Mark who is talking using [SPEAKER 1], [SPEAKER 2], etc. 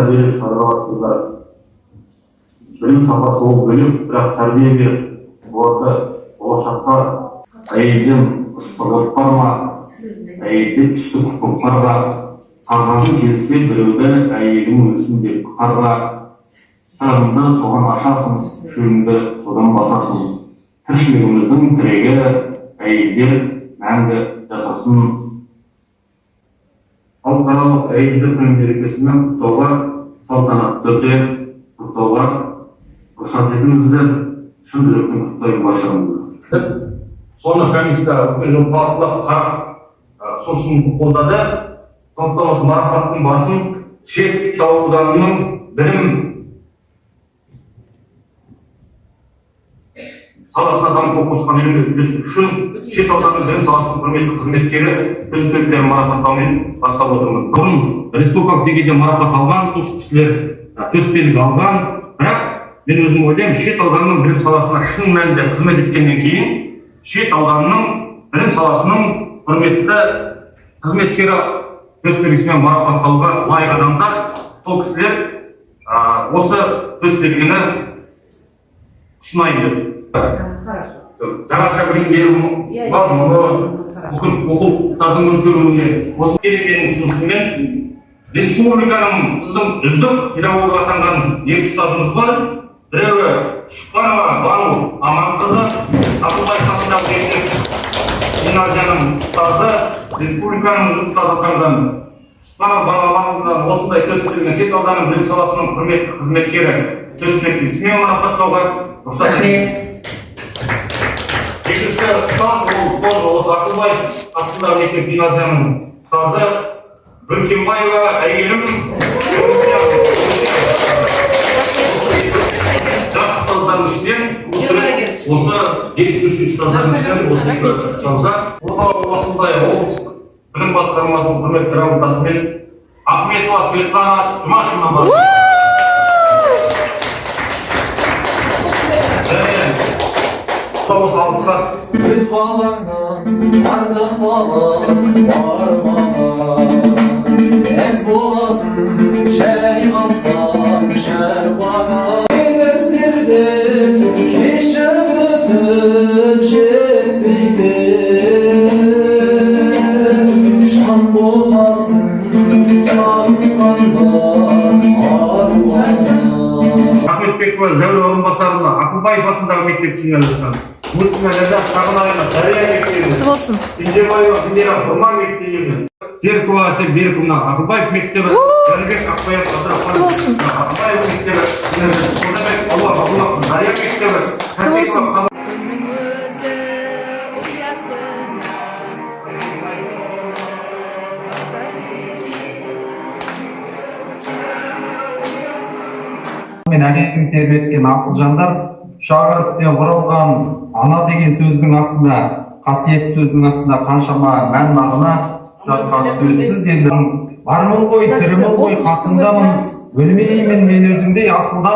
[SPEAKER 1] тәрбиелеп шығарып жатсыздар. Білім сапасы ол бөлек, бірақ тәрбие беріп, оларды болашаққа әйелден ыстығып бар ма, әйелден күшті құқықтарға тағамын келсе біреуді әйелің өлсін деп қарға сырыңды соған ашасың, шөліңді содан басасың. Тіршілігіміздің тірегі әйелдер мәңгі жасасын. Халықаралық әйелдер күні мерекесімен құттықтауға салтанатты түрде құттықтауға рұқсат етіңіздер. Шын жүректен құттықтаймын баршаңызды. Соны комиссия бүкіл талқылап қарап сосын қолдады. Сондықтан осы марапаттың басын шет ауданының білім саласына дамытуға қосқан үлесі үшін шет ауданының білім саласының құрметті қызметкері төсбелгілерін марапаттаумен бастап отырмыз. Бұрын республикалық деңгейде марапат алған осы кісілер төсбелгі алған, бірақ мен өзім ойлаймын, шет ауданның білім саласына шын мәнінде қызмет еткеннен кейін шет ауданның білім саласының құрметті қызметкері төсбелгісімен марапаттауға лайық адамдар, сол кісілер осы төсбелгіні ұсынайын. Жаңаша білім беру мазмұны, бүкіл оқулықтардың өндіруіне осы мерекенің ұсынысымен республиканың үздік педагог атанған екі ұстазымыз бар. Біреуі Шықпанова Бану Аманқызы, Абылбаев атындағы мектеп гимназияның ұстазы, республиканың үздік ұстаз атанған Шықпанова Бану Аманқызыдан осындай төсбелгіні шет ауданының білім саласының құрметті қызметкері төсбелгісімен марапаттауға рұқсат етілді. Екінші ұстаз ол осы Абылбаев атындағы мектеп гимназияның ұстазы Бүркенбаева әйелім жас ұстаздардың ішінен осы ескертуші ұстаздардың ішінен осы екі ұстаздар осындай облыстық білім басқармасының құрметті грамотасымен Ахметова Светлана Жұмашевна бар. Осы алысқа
[SPEAKER 2] өз балаңнан артық бала бармаған, әз боласын жай қалсам шаруаға. Мен өздерден кешіп өтіп жетпейді, шан болмасын сағынғанда аруана.
[SPEAKER 1] Ахметбекова Зәуре орынбасарына Ақылбаев атындағы мектеп гимназиясынан Мұсина Ләззат Сағынайына Дария мектебі, Инжебаева Федера Бұрма мектебі, Серкова Әсел Беріковна Ақылбаев мектебі, Жәнібек Ақбаев Ақбаев мектебі, Қожабек Абдуллах Дария мектебі,
[SPEAKER 3] мен әдеттің тербеткен асыл жандар, шағырттен құралған ана деген сөздің астында, қасиетті сөздің астында қаншама мән мағына жатқан сөзсіз. Енді бармын ғой, тірімін ғой, қасымдамын, өлмеймін мен өзіңдей асылда.